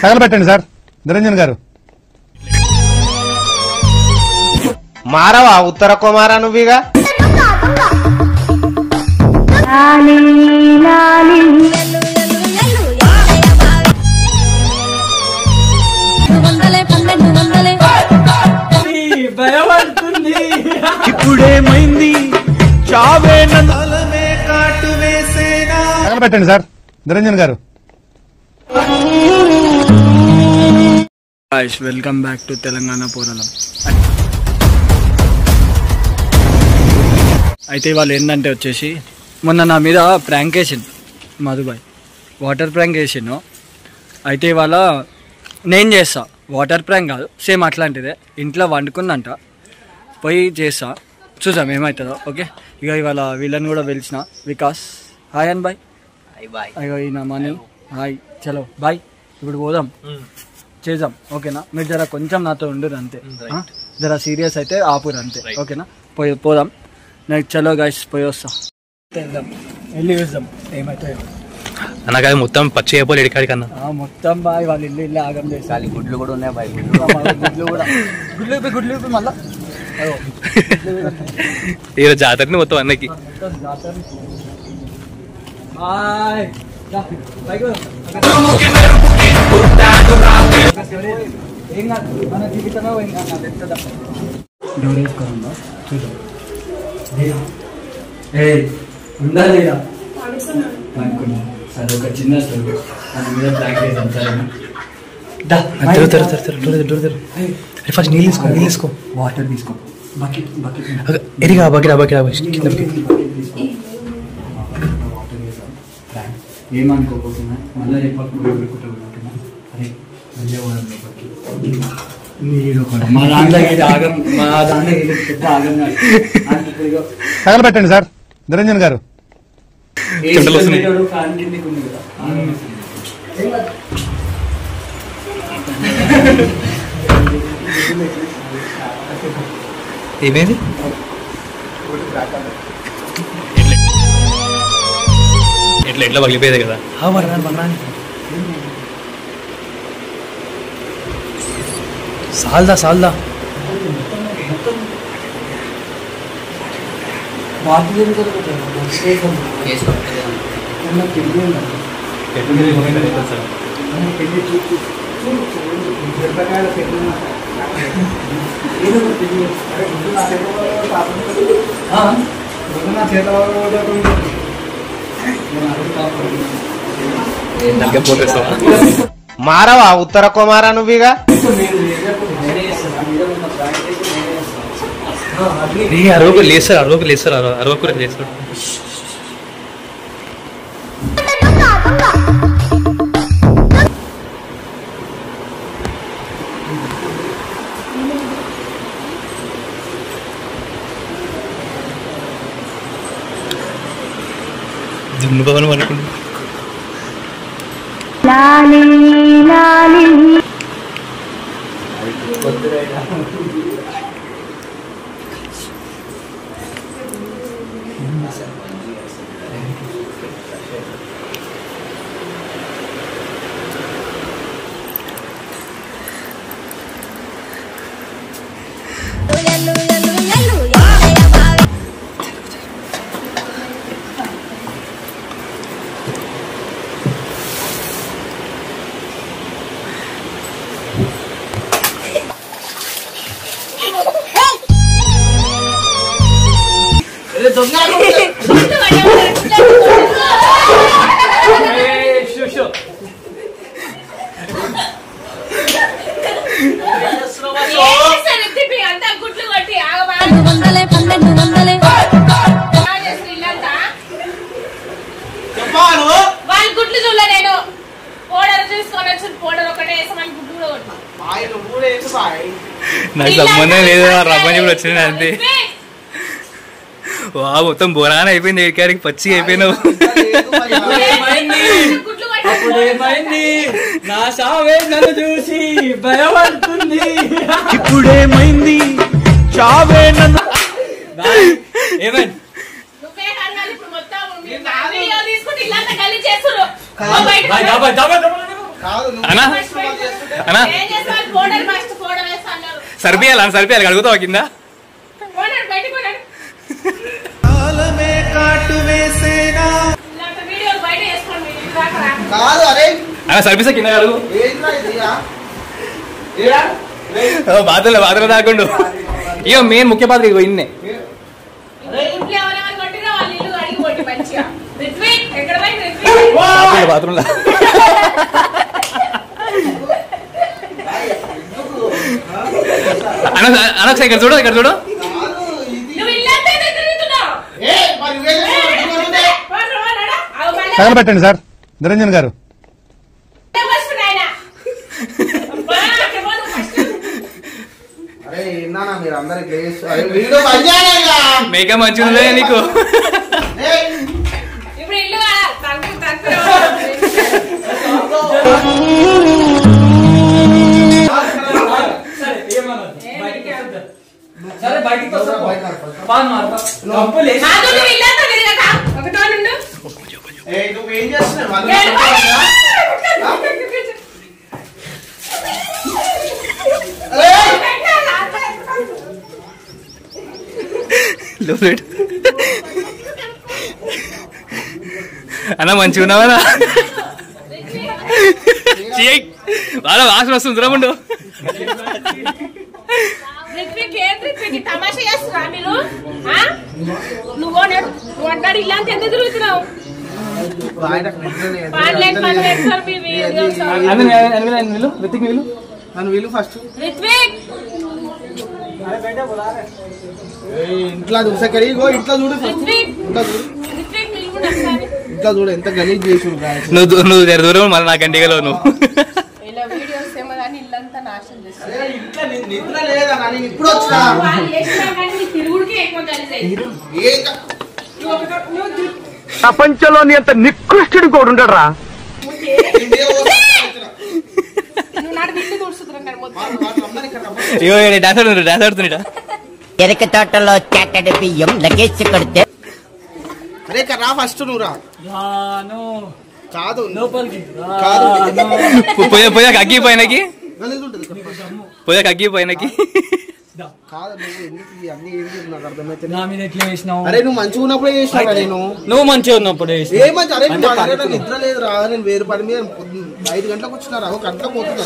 తగలబెట్టండి sir Niranjan గారు. మారవా ఉత్తర కుమారా నువ్వుగా. ఇప్పుడేమైంది చావే నలమే కాటు వేసేనా. తగలబెట్టండి సార్ నిరంజన్ గారు. వెల్కమ్ బ్యాక్ టు తెలంగాణ పోరాటం. అయితే వాళ్ళు ఏంటంటే వచ్చేసి మొన్న నా మీద ప్రాంక్ వేసిండు మధుబాయ్, వాటర్ ప్రాంక్ వేసిండు. అయితే ఇవాళ నేను చేస్తా, వాటర్ ప్రాంక్ కాదు సేమ్ అట్లాంటిదే, ఇంట్లో వండుకుందంట పోయి చేస్తా, చూసాం ఏమవుతుందో. ఓకే, ఇక ఇవాళ వీళ్ళని కూడా పిలిచిన. వికాస్ హాయ్ అని బాయ్. అయ్యో ఈయన మనీ హాయ్. చలో బాయ్, ఇప్పుడు పోదాం చేద్దాం. ఓకేనా, మీరు జర కొంచెం నాతో ఉండరు అంతే, జర సీరియస్ అయితే ఆపురు అంతే. ఓకేనా, పోదాం. నెక్స్ట్ చలో గైస్ పోయి వస్తా, వెళ్ళి చూద్దాం ఏమైతే. అన్నగా మొత్తం పచ్చి అయిపోయి ఎడికాడికి అన్న మొత్తం బాయ్ వాళ్ళు ఇల్లు ఆగం చేస్తారు. గుడ్లు కూడా ఉన్నాయి బాయ్, గుడ్లు మళ్ళా ఈరోజు జాతరని మొత్తం అన్నకి. సరే ఒక చిన్న స్టోరీ మన మీద ప్లాక్ చేద్దాం. ఫస్ట్ నీళ్ళు తీసుకో వాటర్ తీసుకో, బకెట్ ఎరిగా బకెట్ కింద వాటర్ వేసాం. ఏమనుకోకుండా మళ్ళీ చెప్పకుండా అరే మళ్ళీ మా దాంట్లో ఆగం, మా దాంట్లో ఆగం. తగలబెట్టండి సార్ నిరంజన్ గారు. ఏమేది ఎట్లా పగిలిపోయేది కదా. సాల్దా మారవా ఉత్తర కుమారా నువ్వుగా. అరవకు లేస్తారు అరవకు లేస్తారు. దున్ను భవనం అనుకుంటు నాకు సంబంధం లేదు, రమ్మని కూడా వచ్చింది అంతే. వా మొత్తం బోరాన అయిపోయింది, ఏడికాడికి పచ్చి అయిపోయినావు. నా సావే నన్ను చూసి భయపడుతుంది. ఇప్పుడేమైంది చావే నన్ను. ఏమైంది అన్నా అన్నా సరిపోయాలి అడుగుతావా కింద అలా సర్వీసా కింద అడుగు బాధలు దాకుండు ఇక మెయిన్ ముఖ్య పాత్ర ఇగో ఇన్నే బాత్రూమ్ అనొక ఇక్కడ చూడు తగలబెట్టండి సార్ నిరంజన్ గారు. మేక మంచిగా ఉందా నీకు? నువ్వేం చేస్తున్నావు? అన్న మంచిగా ఉన్నావా? బాగా వాసన వస్తుంది రమ్ముండు. ఇంట్లో చూసక్కడి ఇంట్లో చూడు ఇంట్లో చూడు ఎంత గలీజ్ చేసి నువ్వు దూరం మళ్ళీ నా గంటిగలో నువ్వు ఇప్పుడు వచ్చినా ప్రపంచంలోని అంత నికృష్టుడు కూడా ఉండరా? డాన్స్ ఆడుతున్నా ఎరక తోటలో చాటడి బియ్యం లగేజ్ కొడితే అరే రా ఫస్ట్ నువ్వు రా. కాదు పోయాక అగ్గి పోయినకి పోయాక అగ్గి పోయినకి అరే నువ్వు మంచిగా ఉన్నప్పుడే చేసినా నేను. నువ్వు మంచిగా ఉన్నప్పుడు ఏ మంచి అరే నిద్ర లేదు రా. నేను వేరే పని మీద 5 గంటలకు వచ్చినారా ఒక గంటలకు పోతున్నా.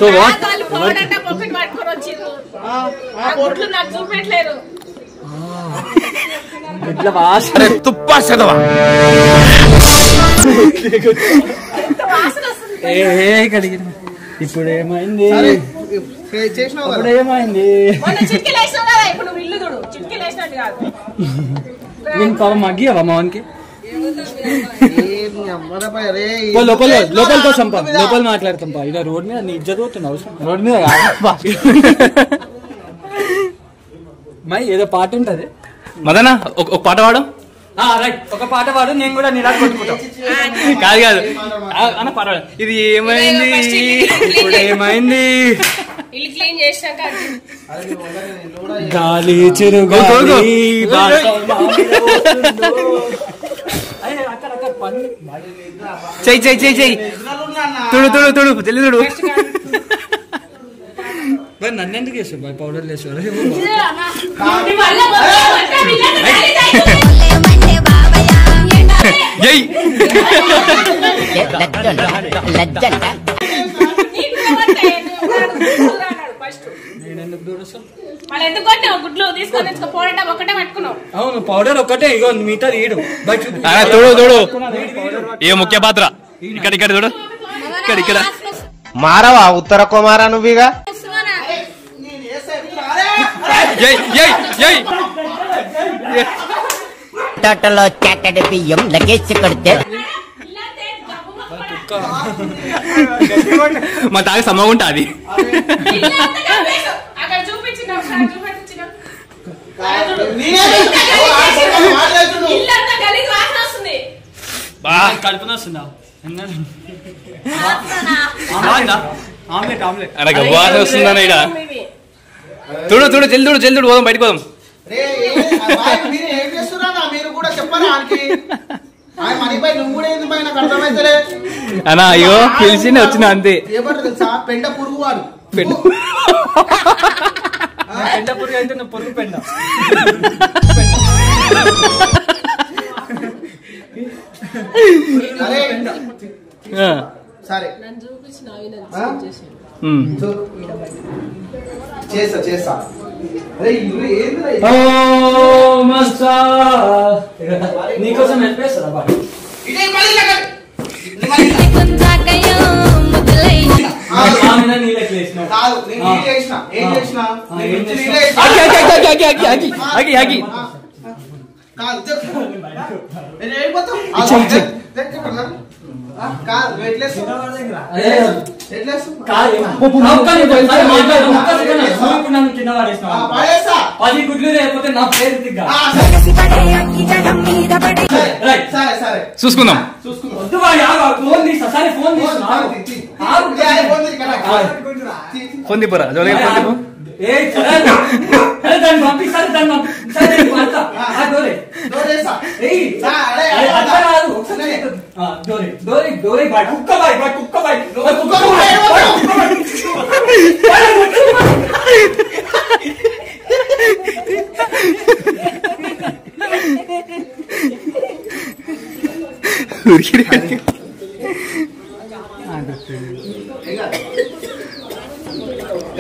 ఇప్పుడు ఏమైంది? చేసినావు ఏమైంది? మగ్గియవా మోహన్కి? లోపల సంపా లోపల మాట్లాడతాం పా. ఇలా రోడ్ మీద నీ ఇజ్జత్ పోతుంది అవసరం. రోడ్ మీద మై ఏదో పాట ఉంటది మదనా ఒక పాట పాడు. రైట్ ఒక పాట పాడు నేను కూడా నీలా కొట్టుకుంటా. కాదు అన్న పాట పాడు. ఇది ఏమైంది ఇప్పుడు ఏమైంది? గాలి చిరుగాలి చెయ్యి చెయ్యి చెయ్యి చెయ్యి తుడు జల్లి తుడు. నన్ను ఎందుకు వేసావు బాయ్? పౌడర్ వేసావు. అవును పౌడర్ ఒక్కటే ఇగో మిగతా తీయడు. తోడు ఏ ముఖ్య పాత్ర ఇక్కడ చూడు ఇక్కడ మారవా ఉత్తర కుమారా నువ్వుగా తోటలో చాటడి బియ్యం లగేజ్ కొడితే మా తాగి సమ్మగుంటా అది. కడుపున వస్తుందా? ఆమ్లెట్ ఆమ్లెట్ అలా వాసన వస్తుందన్న ఇక్కడ. తుడు జల్దుడు పోదాం బయటకు పోదాం. మీరు కూడా చెప్పరా మనీపై నువ్వు కూడా ఏంది పై నాకు అర్థమైతలే అన్నా అయ్యో పిలిచి వచ్చిన అంతే ఏమంటారు తెలుసా పెండ పురుగు వాడు పెండ పురుగు అయితే నువ్వు పురుగు పెండ అరే సరే చేస్తా అరే ఇల్లు ఏందిరా నీకోసం హెల్ప్ ఇదే మళ్ళీ లగన్ కాదు నేను ఏం చేసిన కాదు చెప్పు నేను వెళ్ళిపోతాం కాదు పది గుడ్లు లేకపోతే నా పేరు దిగ్గా సరే చూసుకుందాం ఫోన్ దిబ్బరా జోలిగా ఫోన్ దిబ్బు దాన్ని పంపిస్తారు కుక్క బాయ్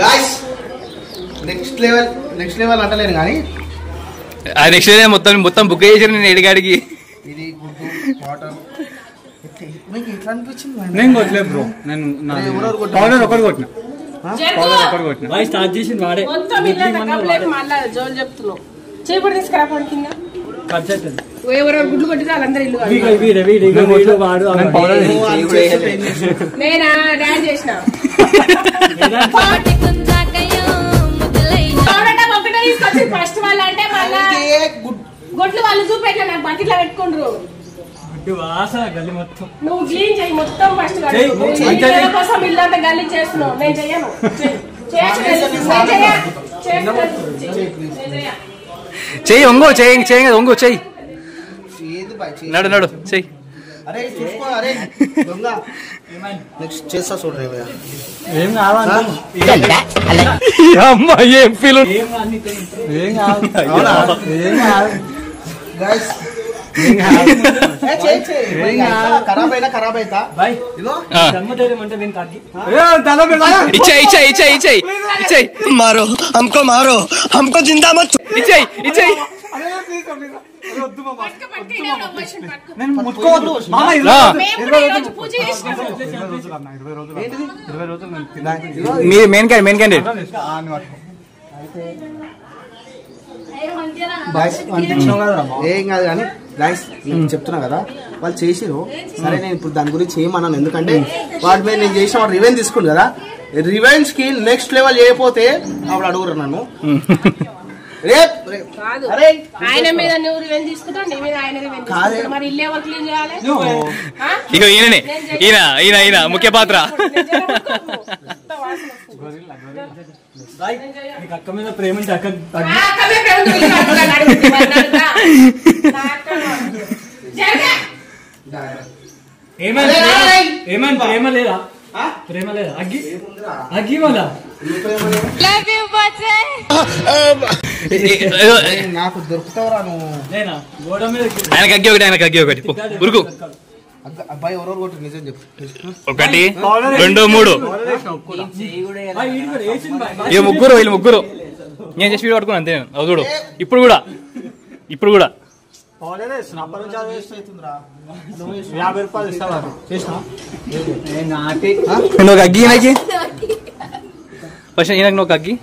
గాయ్స్ నెక్స్ట్ లెవెల్ అంటలేను కానీ నెక్స్ట్ మొత్తం బుక్ చేసాను నేను ఎడిగాడికి ఇది గుడ్డు వాటర్ మీకు ఎట్లా అనిపించింది నేను కొట్టలేదు బ్రో నేను పౌడర్ ఒకటి కొట్టిన స్టార్ట్ చేసింది వాడే జోలు చెప్తున్నావు చేపడి తీసుకురా కింద ఖర్చు అవుతుంది ఎవరెవరు గుడ్లు కొట్టినా వాళ్ళందరూ ఇల్లు నేనా డాన్స్ చేసిన తీసుకొచ్చి ఫస్ట్ వాళ్ళు అంటే మళ్ళా గుడ్లు వాళ్ళు చూపెట్టా నాకు బకెట్లో పెట్టుకుండ్రు నువ్వు క్లీన్ చెయ్యి మొత్తం ఫస్ట్ కోసం ఇల్లంతా గల్లీ చేస్తున్నావు నేను చెయ్యను చెయ్యి ఒంగో చెయ్యి ఒంగో చెయ్యి నడు చెయ్యి అరే చూసుకో అరే దొంగ నెక్స్ట్ చేస్తా చూడండి ఏం కావాలి అమ్మా ఏం ఫీల్ ఖరాబ్ అయితా ఇచ్చేయి मारो हमको जिंदा मत ఇచ్చేయి మెయిన్ క్యాండిడేట్ ఏం కాదు కానీ గైస్ నేను చెప్తున్నా కదా వాళ్ళు చేసిరు సరే నేను ఇప్పుడు దాని గురించి చేయమన్నాను ఎందుకంటే వాటి మీద నేను చేసిన వాడు రివెంజ్ తీసుకుంది కదా రివెంజ్ కి నెక్స్ట్ లెవెల్ చేయకపోతే అప్పుడు అడుగురు నన్ను ఆయన మీద నువ్వు రివెంజ్ తీసుకుంటావు నీ మీద ఆయన రివెంజ్ తీసుకుంటావు మరి ఇల్లు ఎవరు క్లీన్ చేయాలి ఇక ఈయన ముఖ్య పాత్ర అక్క మీద ప్రేమ ఏమైనా ప్రేమ లేదా అగ్గి మళ్ళా నాకు దొరుకుతావురా నువ్వు ఆయనకు అగ్గి ఒకటి ఉరుకు అబ్బాయి ఎవరెవరు కొట్టు నిజం చెప్పు 1 2 3 వీళ్ళు ముగ్గురు నేను చేసి పట్టుకున్నా అంతే చూడు ఇప్పుడు కూడా 50 రూపాయలు ఇస్తా నువ్వు అగ్గి ఫస్ట్ ఈయనకు నువ్వు అగ్గి